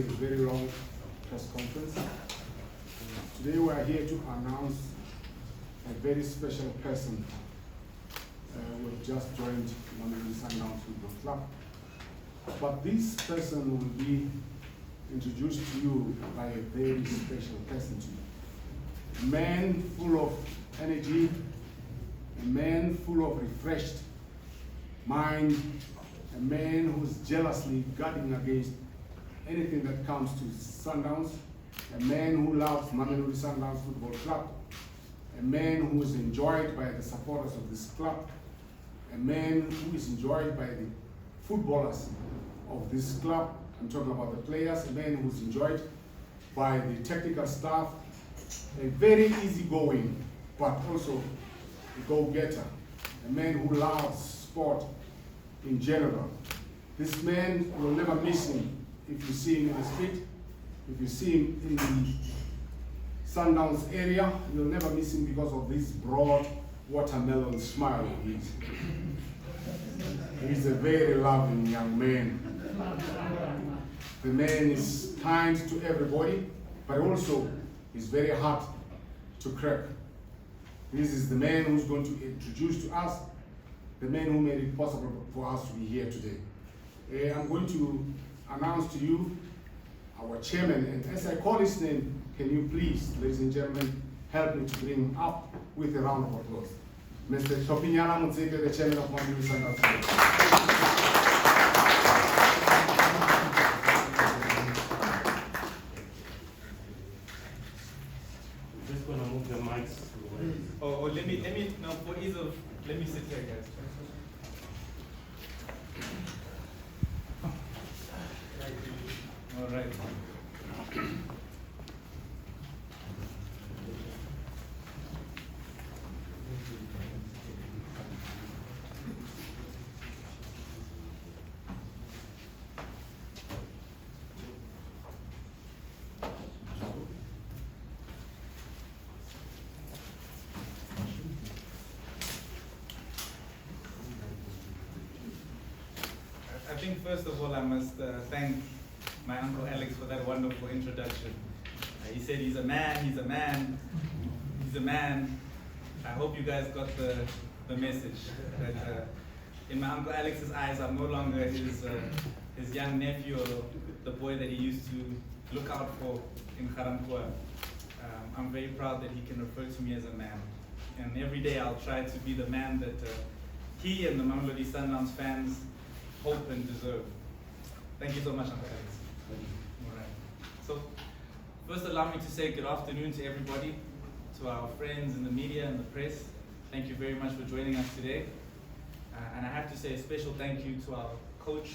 a very long press conference. Today we are here to announce a very special person who have just joined Mamelodi Sundowns Football Club. But this person will be introduced to you by a very special person to you. A man full of energy, a man full of refreshed mind, a man who's jealously guarding against anything that comes to Sundowns, a man who loves Mamelodi Sundowns Football Club, a man who is enjoyed by the supporters of this club, a man who is enjoyed by the footballers of this club. I'm talking about the players, a man who's enjoyed by the technical staff, a very easygoing, but also a go-getter, a man who loves sport in general. This man, will never miss him if you see him in the street, if you see him in the Sundowns area, you'll never miss him because of this broad watermelon smile of his. He's a very loving young man. The man is kind to everybody, but also is very hard to crack. This is the man who's going to introduce to us the man who made it possible for us to be here today. I'm going to announce to you our chairman, and as I call his name, can you please, ladies and gentlemen, help me to bring him up with a round of applause. Mr. Chopinyana Mutseke, the chairman of Mamelodi Sundowns. Just gonna move the mics. Oh, let me, no, for ease of, let me sit here, guys. All right. I think first of all I must thank my Uncle Alex for that wonderful introduction. He said he's a man, he's a man, he's a man. I hope you guys got the message. That in my Uncle Alex's eyes, I'm no longer his young nephew or the boy that he used to look out for in Karankwa. I'm very proud that he can refer to me as a man. And every day I'll try to be the man that he and the Mamelodi Sundowns fans hope and deserve. Thank you so much, Uncle Alex. All right. So, first allow me to say good afternoon to everybody, to our friends in the media and the press. Thank you very much for joining us today. And I have to say a special thank you to our coach,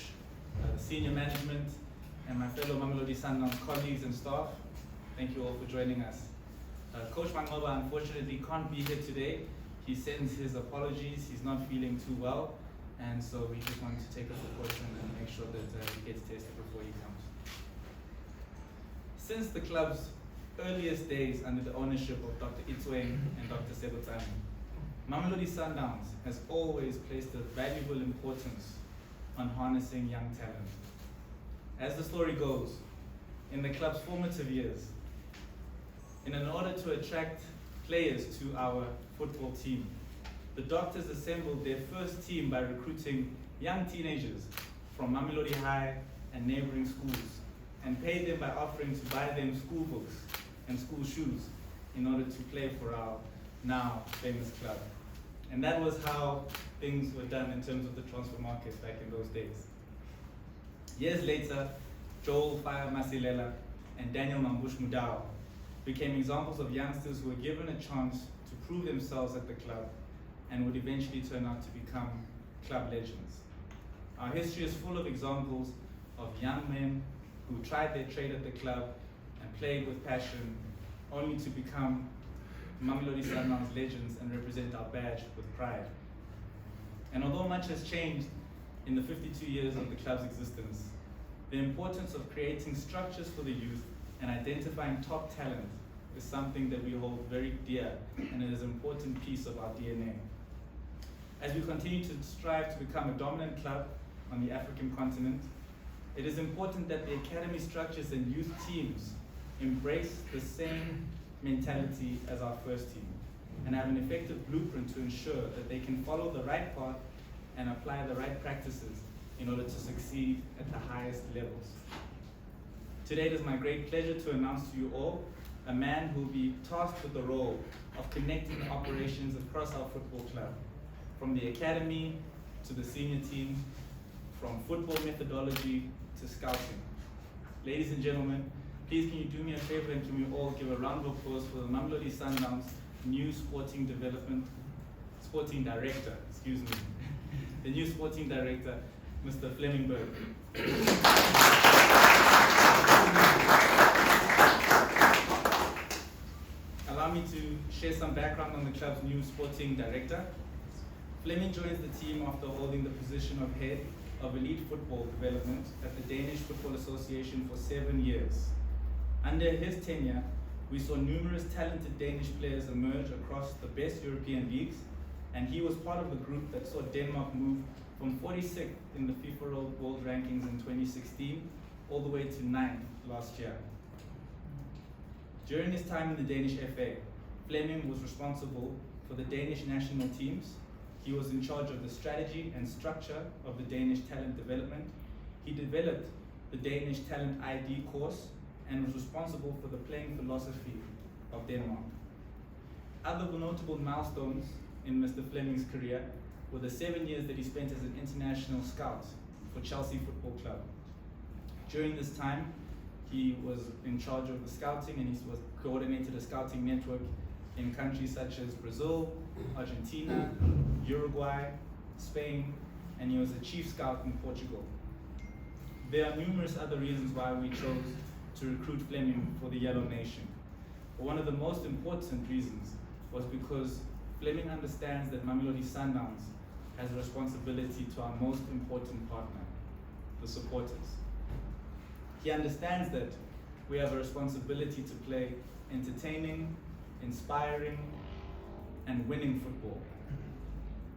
the senior management, and my fellow Mamelodi Sundowns colleagues and staff. Thank you all for joining us. Coach Mangoba unfortunately can't be here today. He sends his apologies. He's not feeling too well. And so we just wanted to take a precaution and make sure that he gets tested before he comes. Since the club's earliest days under the ownership of Dr. Itsweng and Dr. Sebotani, Mamelodi Sundowns has always placed a valuable importance on harnessing young talent. As the story goes, in the club's formative years, in order to attract players to our football team, the doctors assembled their first team by recruiting young teenagers from Mamelodi High and neighboring schools and paid them by offering to buy them school books and school shoes in order to play for our now famous club. And that was how things were done in terms of the transfer market back in those days. Years later, Joel Fire Masilela and Daniel Mambush Mudau became examples of youngsters who were given a chance to prove themselves at the club and would eventually turn out to become club legends. Our history is full of examples of young men who tried their trade at the club and played with passion, only to become Mamelodi Sundowns legends and represent our badge with pride. And although much has changed in the 52 years of the club's existence, the importance of creating structures for the youth and identifying top talent is something that we hold very dear, and it is an important piece of our DNA. As we continue to strive to become a dominant club on the African continent, It is important that the academy structures and youth teams embrace the same mentality as our first team and have an effective blueprint to ensure that they can follow the right path and apply the right practices in order to succeed at the highest levels. Today it is my great pleasure to announce to you all a man who will be tasked with the role of connecting the operations across our football club, from the academy to the senior team, from football methodology to scouting. Ladies and gentlemen, please can you do me a favor and can we all give a round of applause for the Mamelodi Sundowns new sporting director, the new sporting director, Mr. Flemming Berg. Allow me to share some background on the club's new sporting director. Flemming joins the team after holding the position of head of elite football development at the Danish Football Association for 7 years. Under his tenure, we saw numerous talented Danish players emerge across the best European leagues, and he was part of the group that saw Denmark move from 46th in the FIFA World Rankings in 2016 all the way to 9th last year. During his time in the Danish FA, Flemming was responsible for the Danish national teams. He was in charge of the strategy and structure of the Danish talent development. He developed the Danish talent ID course and was responsible for the playing philosophy of Denmark. Other notable milestones in Mr. Flemming's career were the 7 years that he spent as an international scout for Chelsea Football Club. During this time, he was in charge of the scouting and he was coordinated a scouting network in countries such as Brazil, Argentina, Uruguay, Spain, and he was a chief scout in Portugal. There are numerous other reasons why we chose to recruit Flemming for the Yellow Nation. But one of the most important reasons was because Flemming understands that Mamelodi Sundowns has a responsibility to our most important partner, the supporters. He understands that we have a responsibility to play entertaining, inspiring, and winning football.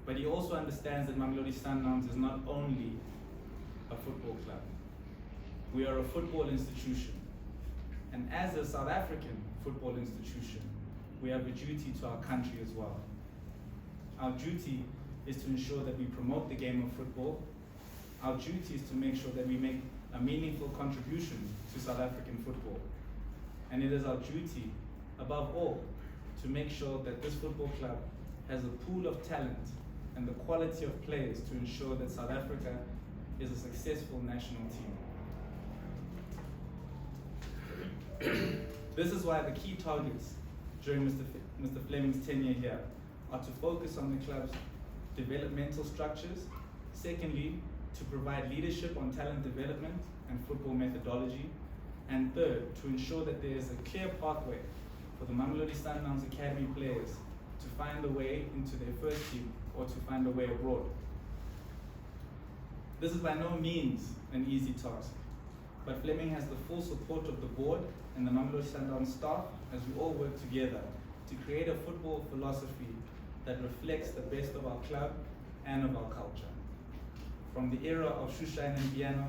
But he also understands that Mamelodi Sundowns is not only a football club. We are a football institution. And as a South African football institution, we have a duty to our country as well. Our duty is to ensure that we promote the game of football. Our duty is to make sure that we make a meaningful contribution to South African football. And it is our duty, above all, to make sure that this football club has a pool of talent and the quality of players to ensure that South Africa is a successful national team. This is why the key targets during Mr. Flemming's tenure here are to focus on the club's developmental structures, secondly, to provide leadership on talent development and football methodology, and third, to ensure that there is a clear pathway for the Mamelodi Sundowns Academy players to find a way into their first team or to find a way abroad. This is by no means an easy task, but Flemming has the full support of the board and the Mamelodi Sundowns staff as we all work together to create a football philosophy that reflects the best of our club and of our culture. From the era of Shushain and piano,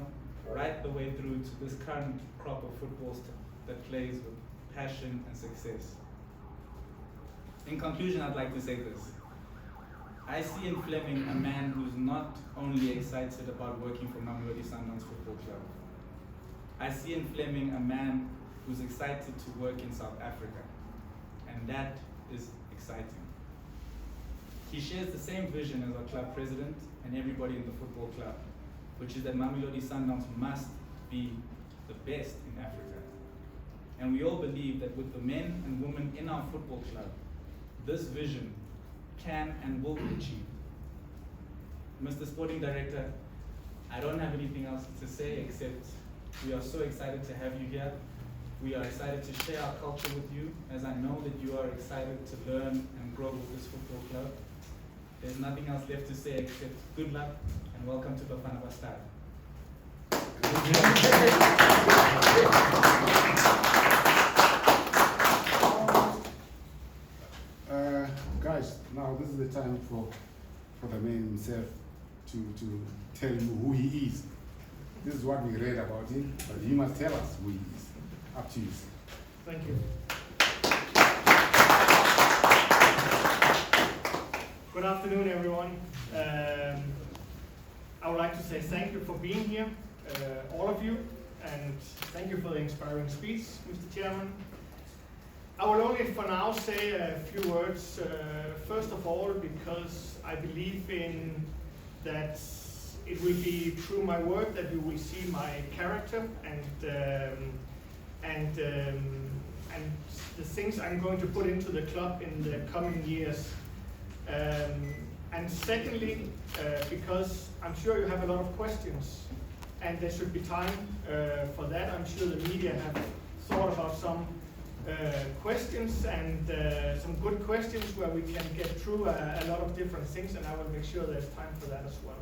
right the way through to this current crop of footballs that plays with passion and success. In conclusion, I'd like to say this. I see in Flemming a man who's not only excited about working for Mamelodi Sundowns Football Club. I see in Flemming a man who's excited to work in South Africa, and that is exciting. He shares the same vision as our club president and everybody in the football club, which is that Mamelodi Sundowns must be the best in Africa. And we all believe that with the men and women in our football club, this vision can and will be achieved. Mr. Sporting Director, I don't have anything else to say except we are so excited to have you here. We are excited to share our culture with you, as I know that you are excited to learn and grow with this football club. There's nothing else left to say except good luck and welcome to Bafana Bastard. Guys, now this is the time for the man himself to tell you who he is. This is what we read about him, but he must tell us who he is. Up to you, sir. Thank you. Good afternoon, everyone. I would like to say thank you for being here, all of you, and thank you for the inspiring speech, Mr. Chairman. I will only for now say a few words, first of all, because I believe in that it will be through my work that you will see my character and the things I'm going to put into the club in the coming years. And secondly, because I'm sure you have a lot of questions, and there should be time for that. I'm sure the media have thought about some questions and some good questions where we can get through a lot of different things, and I will make sure there's time for that as well.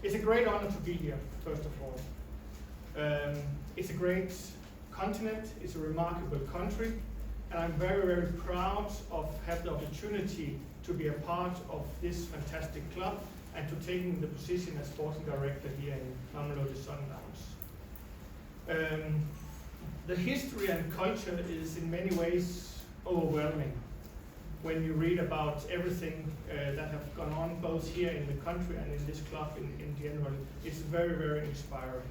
It's a great honor to be here, first of all. It's a great continent, it's a remarkable country, and I'm very, very proud of having the opportunity to be a part of this fantastic club and to taking the position as sporting director here in Mamelodi Sundowns. The history and culture is in many ways overwhelming when you read about everything that have gone on both here in the country and in this club in general. It's very, very inspiring.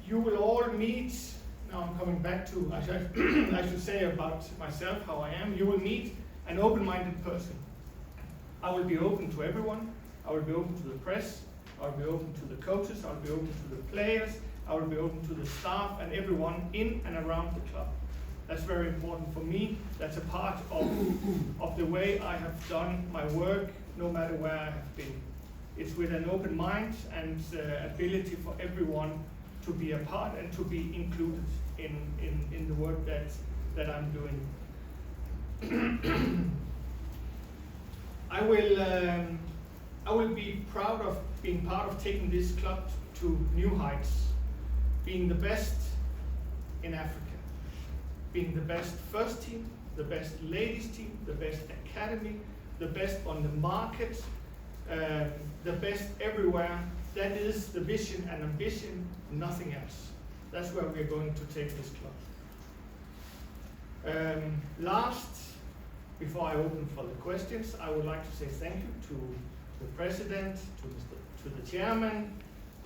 You will all meet, now I'm coming back to, I should say about myself, how I am. You will meet an open-minded person. I will be open to everyone. I will be open to the press. I will be open to the coaches. I will be open to the players. I will be open to the staff and everyone in and around the club. That's very important for me. That's a part of the way I have done my work, no matter where I have been. It's with an open mind and ability for everyone to be a part and to be included in the work that I'm doing. I will be proud of being part of taking this club to new heights, being the best in Africa, being the best first team, the best ladies team, the best academy, the best on the market, the best everywhere. That is the vision and ambition, nothing else. That's where we're going to take this club. Last, before I open for the questions, I would like to say thank you to the president, to the chairman,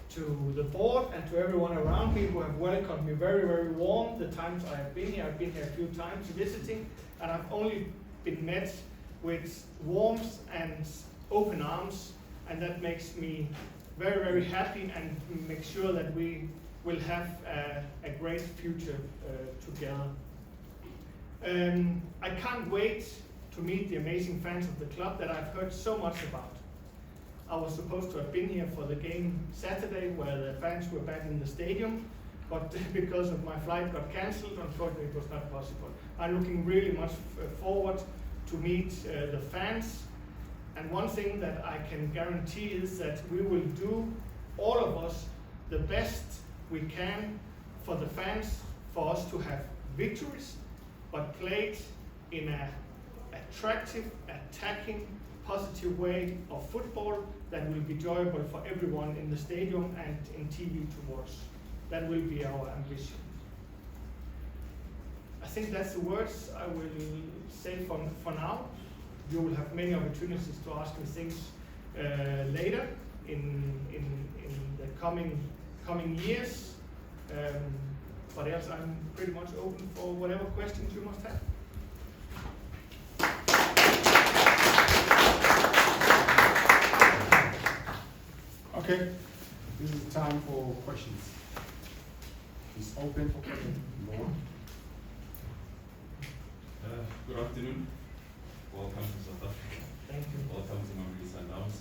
to the board, and to everyone around me who have welcomed me very, very warm the times I have been here. I've been here a few times visiting, and I've only been met with warmth and open arms, and that makes me very, very happy and make sure that we will have a great future together. I can't wait to meet the amazing fans of the club that I've heard so much about. I was supposed to have been here for the game Saturday where the fans were back in the stadium, but because of my flight got cancelled, unfortunately it was not possible. I'm looking really much forward to meet the fans. And one thing that I can guarantee is that we will do, all of us, the best we can for the fans, for us to have victories, but played in an attractive, attacking, positive way of football that will be enjoyable for everyone in the stadium and in TV to watch. That will be our ambition. I think that's the words I will say for now. You will have many opportunities to ask me things later in the coming years. But else I'm pretty much open for whatever questions you must have. Okay, this is time for questions. It's open for questions. Good afternoon. Welcome to South Africa. Thank you. Welcome to Mamelodi Sundowns.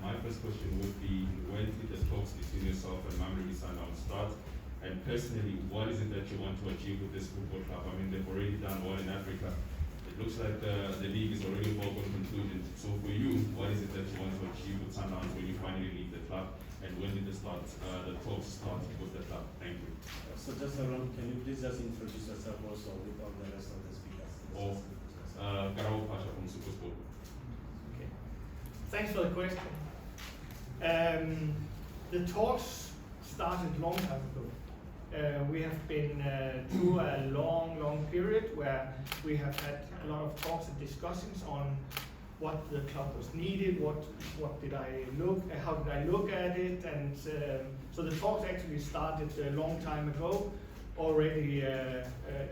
My first question would be, when did the talks between yourself and Mamelodi Sundowns start? And personally, what is it that you want to achieve with this football club? I mean, they've already done well in Africa. It looks like the league is already a foregone conclusion. So for you, what is it that you want to achieve with Sundowns when you finally leave the club? And when did the talks start with the club? Thank you. So just around, can you please just introduce yourself also with all the rest of the speakers? Karao Pasha from Supersport. Okay. Thanks for the question. The talks started long time ago. We have been through a long period where we have had a lot of talks and discussions on what the club was needed, what did I look, how did I look at it, and so the talks actually started a long time ago, already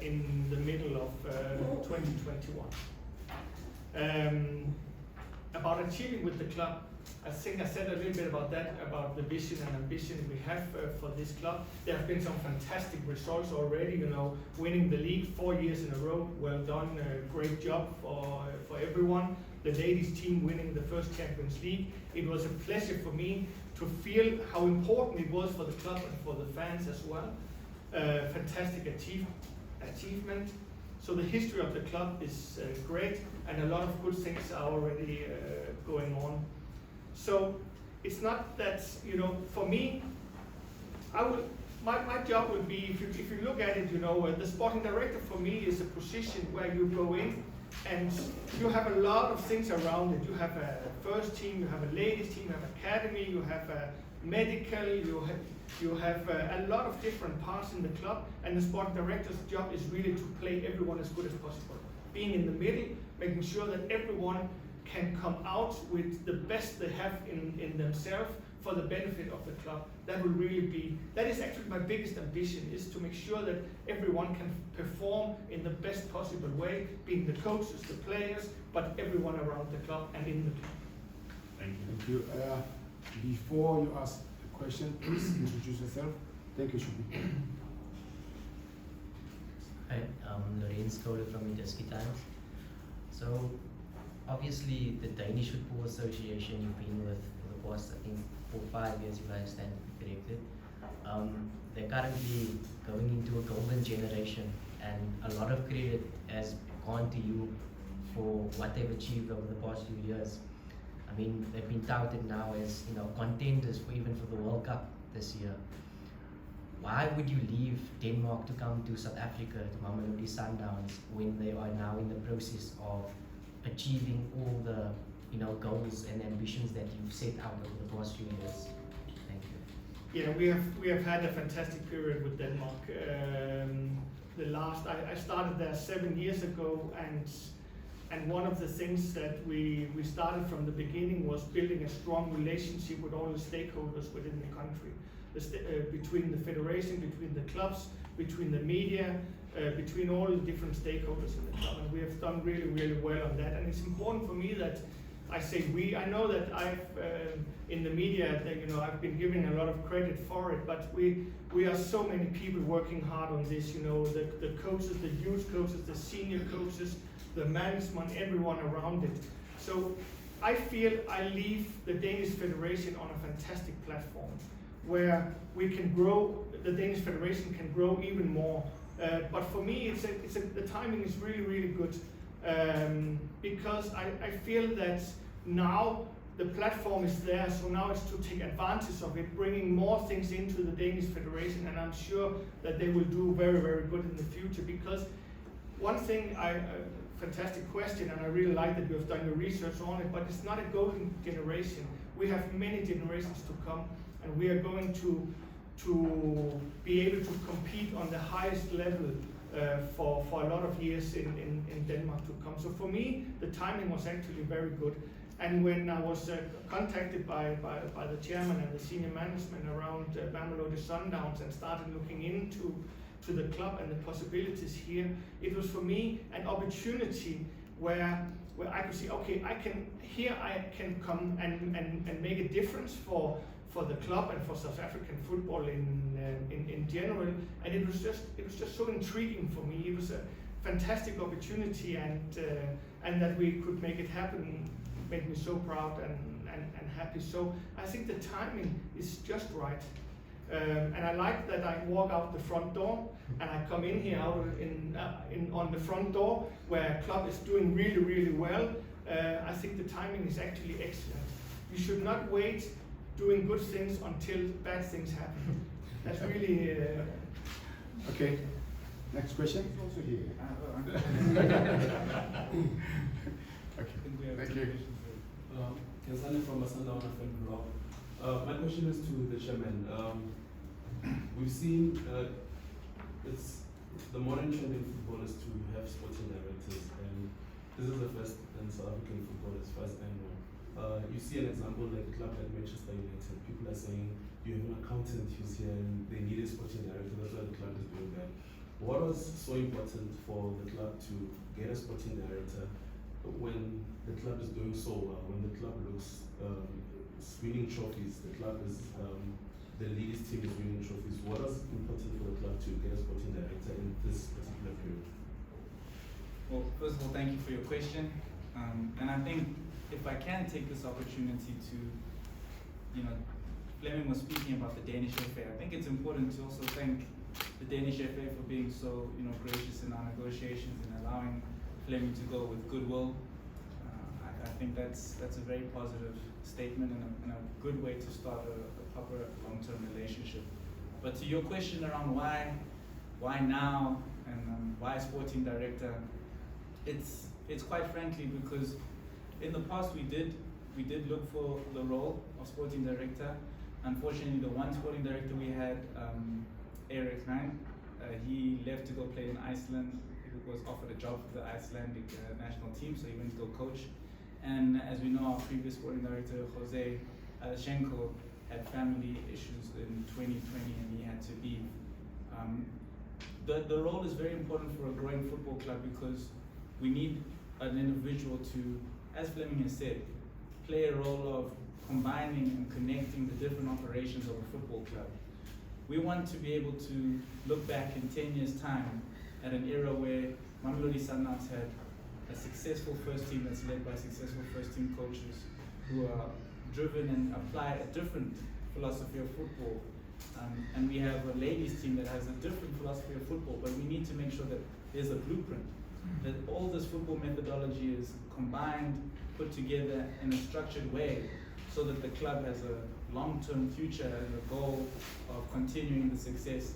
in the middle of 2021. About achieving with the club, I think I said a little bit about that, about the vision and ambition we have for this club. There have been some fantastic results already, you know, winning the league 4 years in a row. Well done, great job for everyone. The ladies team winning the first Champions League. It was a pleasure for me to feel how important it was for the club and for the fans as well. Fantastic achievement. So the history of the club is great, and a lot of good things are already going on. So it's not that, you know, for me, my job would be, if you look at it, you know, the sporting director for me is a position where you go in and you have a lot of things around it. You have a first team, you have a ladies team, you have academy, you have a medical, you have a lot of different parts in the club, and the sporting director's job is really to play everyone as good as possible. Being in the middle, making sure that everyone can come out with the best they have in themselves for the benefit of the club. That will really be, that is actually my biggest ambition, is to make sure that everyone can perform in the best possible way, being the coaches, the players, but everyone around the club and in the club. Thank you. Thank you. Before you ask the question, please introduce yourself. Thank you, Shubi. Hi, I'm Lorenz Kohler from the Chelsea Times. So, obviously, the Danish Football Association you've been with for the past, I think, 4 or 5 years, if I stand corrected. They're currently going into a golden generation, and a lot of credit has gone to you for what they've achieved over the past few years. I mean, they've been touted now as, you know, contenders for even for the World Cup this year. Why would you leave Denmark to come to South Africa, to Mamelodi Sundowns, when they are now in the process of achieving all the, you know, goals and ambitions that you've set out over the past few years? Thank you. Yeah, we have had a fantastic period with Denmark. I started there 7 years ago, and one of the things that we started from the beginning was building a strong relationship with all the stakeholders within the country, between the federation, between the clubs, between the media, between all the different stakeholders in the club, and we have done really well on that. And it's important for me that I say we. I know that I've in the media, you know, I've been given a lot of credit for it, but we are so many people working hard on this. You know, the coaches, the youth coaches, the senior coaches, the management, everyone around it. So I feel I leave the Danish Federation on a fantastic platform where we can grow. The Danish Federation can grow even more. But for me, the timing is really good, because I feel that now the platform is there, so now it's to take advantage of it, bringing more things into the Danish Federation, and I'm sure that they will do very good in the future. Because one thing, fantastic question, and I really like that you have done your research on it, but it's not a golden generation. We have many generations to come, and we are going to be able to compete on the highest level for a lot of years in Denmark to come. So for me, the timing was actually very good. And when I was contacted by the chairman and the senior management around Mamelodi Sundowns and started looking into the club and the possibilities here, it was for me an opportunity where I could see, okay, I can come and make a difference for the club and for South African football in general, and it was just so intriguing for me. It was a fantastic opportunity, and that we could make it happen made me so proud and happy. So I think the timing is just right, and I like that I walk out the front door and I come in here on the front door where a club is doing really well. I think the timing is actually excellent. You should not wait doing good things until bad things happen. That's really... Okay, next question. Also here. Okay, thank you. Kenzani from Masanda friend group. My question is to the chairman. We've seen it's the modern trend in football is to have sporting directors, and this is the first in South African football as far as I know. You see an example like a club like Manchester United. People are saying you have an accountant who's here and they need a sporting director. That's why the club is doing that. What was so important for the club to get a sporting director when the club is doing so well? When the club looks winning trophies, the club is the leaders team is winning trophies. What was important for the club to get a sporting director in this particular period? Well, first of all, thank you for your question. And I think if I can take this opportunity to, Flemming was speaking about the Danish FA. I think it's important to also thank the Danish FA for being so, gracious in our negotiations and allowing Flemming to go with goodwill. I think that's a very positive statement and a good way to start a proper long-term relationship. But to your question around why now and why sporting director, it's quite frankly because in the past we did look for the role of sporting director. Unfortunately, the one sporting director we had, Eric Hein, he left to go play in Iceland. He was offered a job for the Icelandic national team, so he went to go coach. And as we know, our previous sporting director, Jose Aleshenko, had family issues in 2020 and he had to leave. The role is very important for a growing football club because we need an individual to, as Flemming has said, play a role of combining and connecting the different operations of a football club. We want to be able to look back in 10 years' time at an era where Mamelodi Sundowns had a successful first team that's led by successful first team coaches who are driven and apply a different philosophy of football. And we have a ladies team that has a different philosophy of football, but we need to make sure that there's a blueprint, that all this football methodology is combined, put together in a structured way so that the club has a long-term future and a goal of continuing the success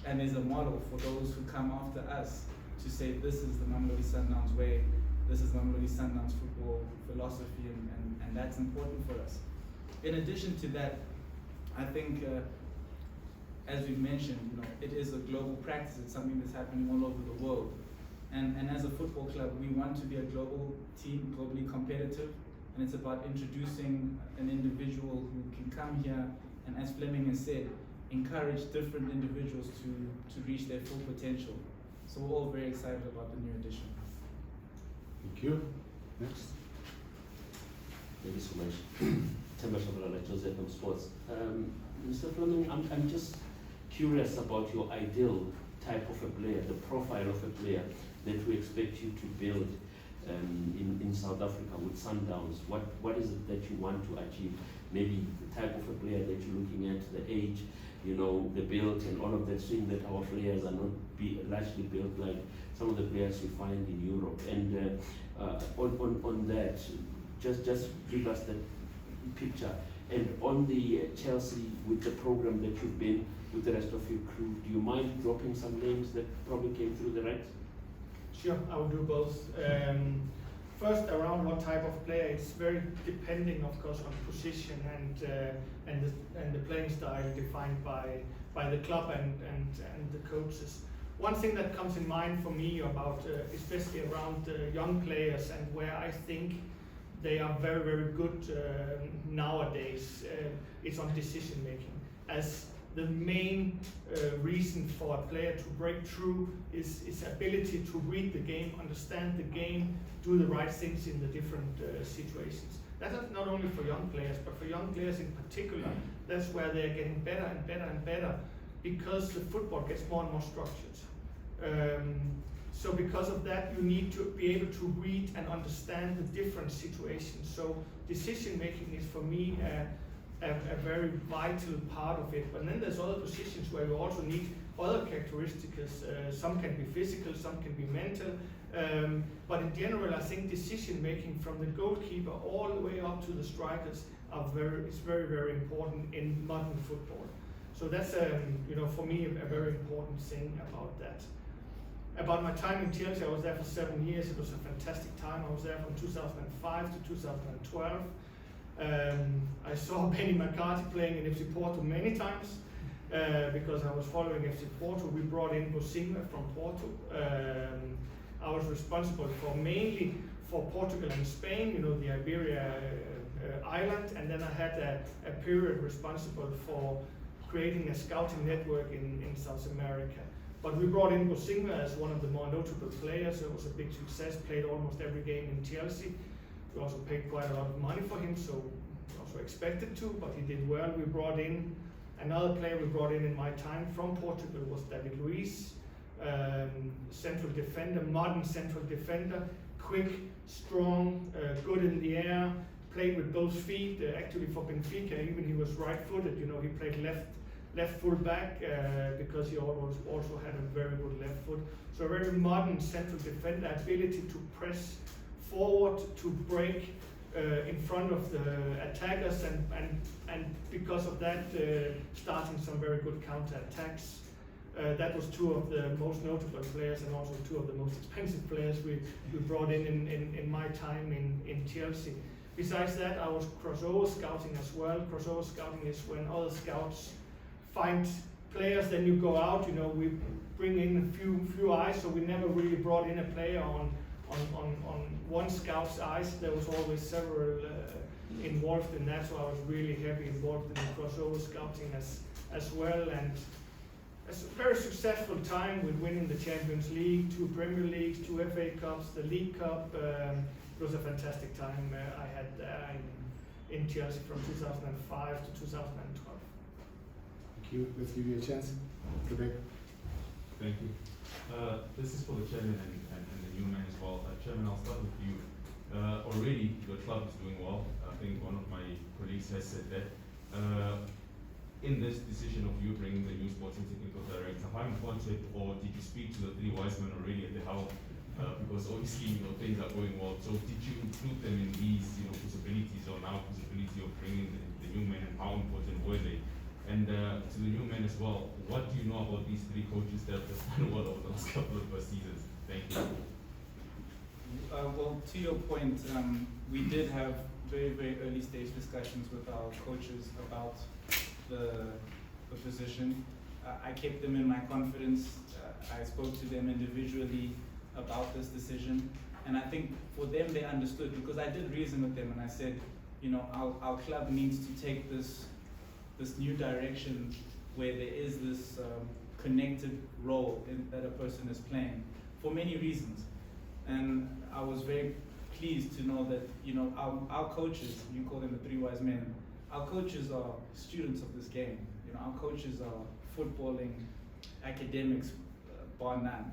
and is a model for those who come after us to say this is the Mamelodi Sundowns way, this is Mamelodi Sundowns football philosophy, and that's important for us. In addition to that, I think as we've mentioned, it is a global practice. It's something that's happening all over the world. And as a football club, we want to be a global team, globally competitive. And it's about introducing an individual who can come here and, as Flemming has said, encourage different individuals to reach their full potential. So we're all very excited about the new addition. Thank you. Next. Thank you so much. Temba Shabalala, Joseph from Sports. Mr. Flemming, I'm just curious about your ideal type of a player, the profile of a player that we expect you to build in South Africa with Sundowns. What is it that you want to achieve? Maybe the type of a player that you're looking at, the age, the build and all of that, seeing that our players are not largely built like some of the players you find in Europe. And on that, just give us that picture. And on the Chelsea, with the program that you've been with the rest of your crew, do you mind dropping some names that probably came through the ranks? Sure, I will do both. First, around what type of player, it's very depending, of course, on position and the playing style defined by the club and the coaches. One thing that comes in mind for me about, especially around young players and where I think they are very, very good nowadays, is on decision making. As the main reason for a player to break through is ability to read the game, understand the game, do the right things in the different situations. That's not only for young players, but for young players in particular. That's where they're getting better and better and better because the football gets more and more structured. So because of that, you need to be able to read and understand the different situations. So decision making is for me a very vital part of it. But then there's other positions where you also need other characteristics. Some can be physical, some can be mental. But in general, I think decision making from the goalkeeper all the way up to the strikers is very, very important in modern football. So that's for me a very important thing about that. About my time in Chelsea, I was there for 7 years. It was a fantastic time. I was there from 2005 to 2012. I saw Benny McCarthy playing in FC Porto many times because I was following FC Porto. We brought in Bosinga from Porto. I was responsible for mainly for Portugal and Spain, you know, the Iberia island, and then I had a period responsible for creating a scouting network in South America. But we brought in Bosinga as one of the more notable players. It was a big success, played almost every game in Chelsea. We also paid quite a lot of money for him, so we also expected to, but he did well. We brought in another player we brought in my time from Portugal was David Luiz, central defender, modern central defender, quick, strong, good in the air, played with both feet. Actually for Benfica, even he was right-footed. You know, he played left full back because he also had a very good left foot. So a very modern central defender, ability to press forward, to break in front of the attackers, and because of that, starting some very good counter-attacks. That was two of the most notable players and also two of the most expensive players we brought in my time in Chelsea. Besides that, I was crossover scouting as well. Crossover scouting is when other scouts find players, then you go out, you know, we bring in a few eyes, so we never really brought in a player on one scout's eyes. There was always several involved in that, so I was really heavily involved in the crossover scouting as well, and it's a very successful time with winning the Champions League, 2 Premier Leagues, 2 FA Cups, the League Cup. It was a fantastic time I had in Chelsea from 2005 to 2012. Thank you. Let's give you a chance. Quebec. Thank you. This is for the chairman and the new man as well. Chairman, I'll start with you. Already your club is doing well. I think one of my colleagues has said that. In this decision of you bringing the new sporting technical director, how important, or did you speak to the 3 wise men already at the helm? Because obviously, you know, things are going well. So did you include them in these, you know, possibilities or now possibility of bringing the new men, and how important were they? And to the new men as well, what do you know about these 3 coaches that have done well over the last couple of seasons? Thank you. Well, to your point, we did have very, very early stage discussions with our coaches about the position. I kept them in my confidence. I spoke to them individually about this decision, and I think for them they understood, because I did reason with them and I said, you know, our club needs to take this new direction where there is this connected role that a person is playing for many reasons. And I was very pleased to know that, you know, our coaches, you call them the 3 wise men, our coaches are students of this game. You know, our coaches are footballing academics, bar none.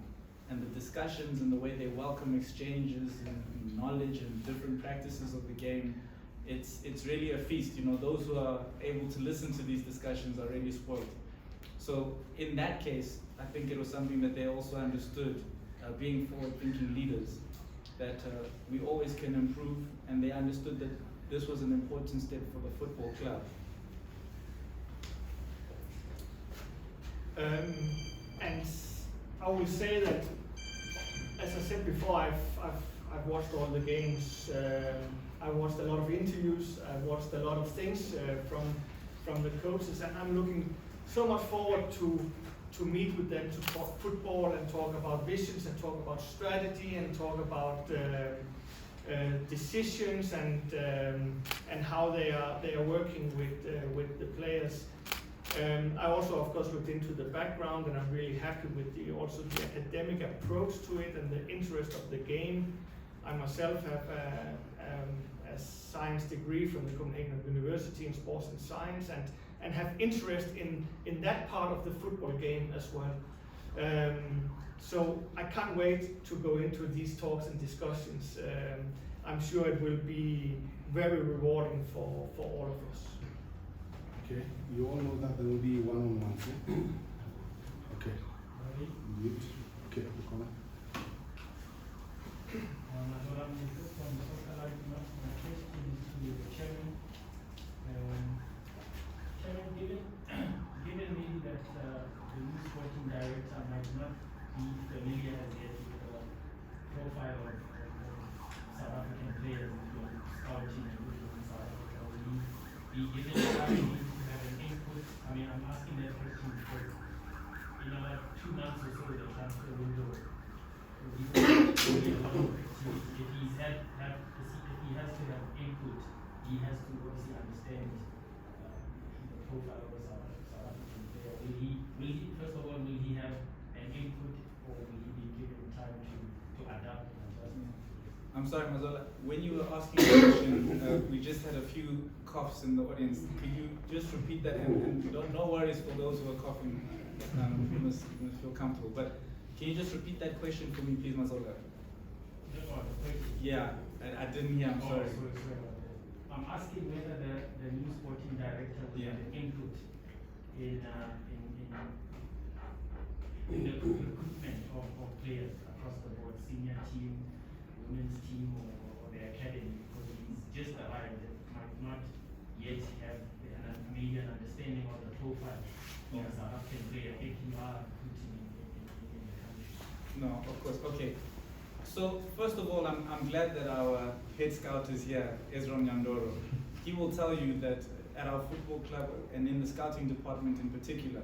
And the discussions and the way they welcome exchanges and knowledge and different practices of the game, it's really a feast. You know, those who are able to listen to these discussions are really spoiled. So in that case, I think it was something that they also understood, being forward-thinking leaders, that we always can improve, and they understood that this was an important step for the football club. And I will say that, as I said before, I've watched all the games. I watched a lot of interviews. I watched a lot of things from the coaches, and I'm looking so much forward to meet with them, to talk football and talk about visions and talk about strategy and talk about decisions and how they are working with the players. I also, of course, looked into the background, and I'm really happy with the academic approach to it and the interest of the game. I myself have a science degree from the Copenhagen University in sports and science, and have interest in that part of the football game as well. So I can't wait to go into these talks and discussions. I'm sure it will be very rewarding for all of us. Okay, you all know that there will be one-on-ones. Okay. Mute. Okay, Okona. Given maybe that the new sporting director might not be familiar as yet with the profile of South African players, scouting and in South Africa, be given time to have an input? I mean, I'm asking that question because in about 2 months or so, the transfer window will be a lot of activity. If he has to have input, he has to obviously understand the profile of a South African player. First of all, will he have an input, or will he be given time to adapt and adjust? I'm sorry, Mazola. When you were asking the question, we just had a few coughs in the audience. Could you just repeat that? And no worries for those who are coughing. You must feel comfortable. But can you just repeat that question for me, please, Mazola? Yeah, I didn't hear. I'm sorry. Sorry about that. I'm asking whether the new sporting director will have an input in the recruitment of players across the board, senior team, women's team, or the academy, because he's just arrived and might not yet have maybe an understanding of the profile of a South African player if you are recruiting in the country. No, of course. Okay. So first of all, I'm glad that our head scout is here, Ezra Nyandoro. He will tell you that at our football club and in the scouting department in particular,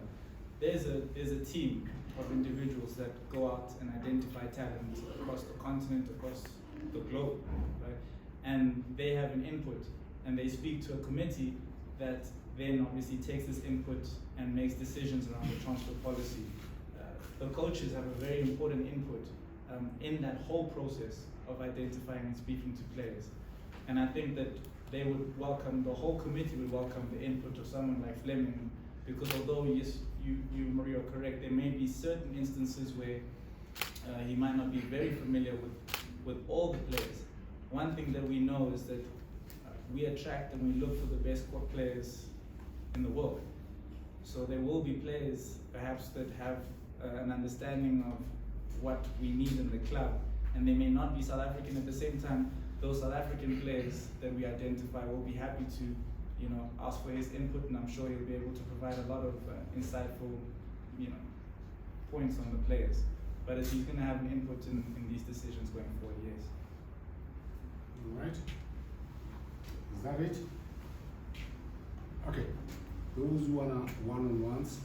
there's a team of individuals that go out and identify talent across the continent, across the globe, right? And they have an input, and they speak to a committee that then obviously takes this input and makes decisions around the transfer policy. The coaches have a very important input in that whole process of identifying and speaking to players. And I think that they would welcome, the whole committee would welcome the input of someone like Flemming, because although yes, you Maria, are correct, there may be certain instances where he might not be very familiar with all the players. One thing that we know is that we attract and we look for the best players in the world. So there will be players perhaps that have an understanding of what we need in the club, and they may not be South African. At the same time, those South African players that we identify will be happy to, ask for his input, and I'm sure he'll be able to provide a lot of insightful, points on the players. But as he's going to have an input in these decisions going forward, yes. All right. Is that it? Okay. Those who wanna one-on-ones,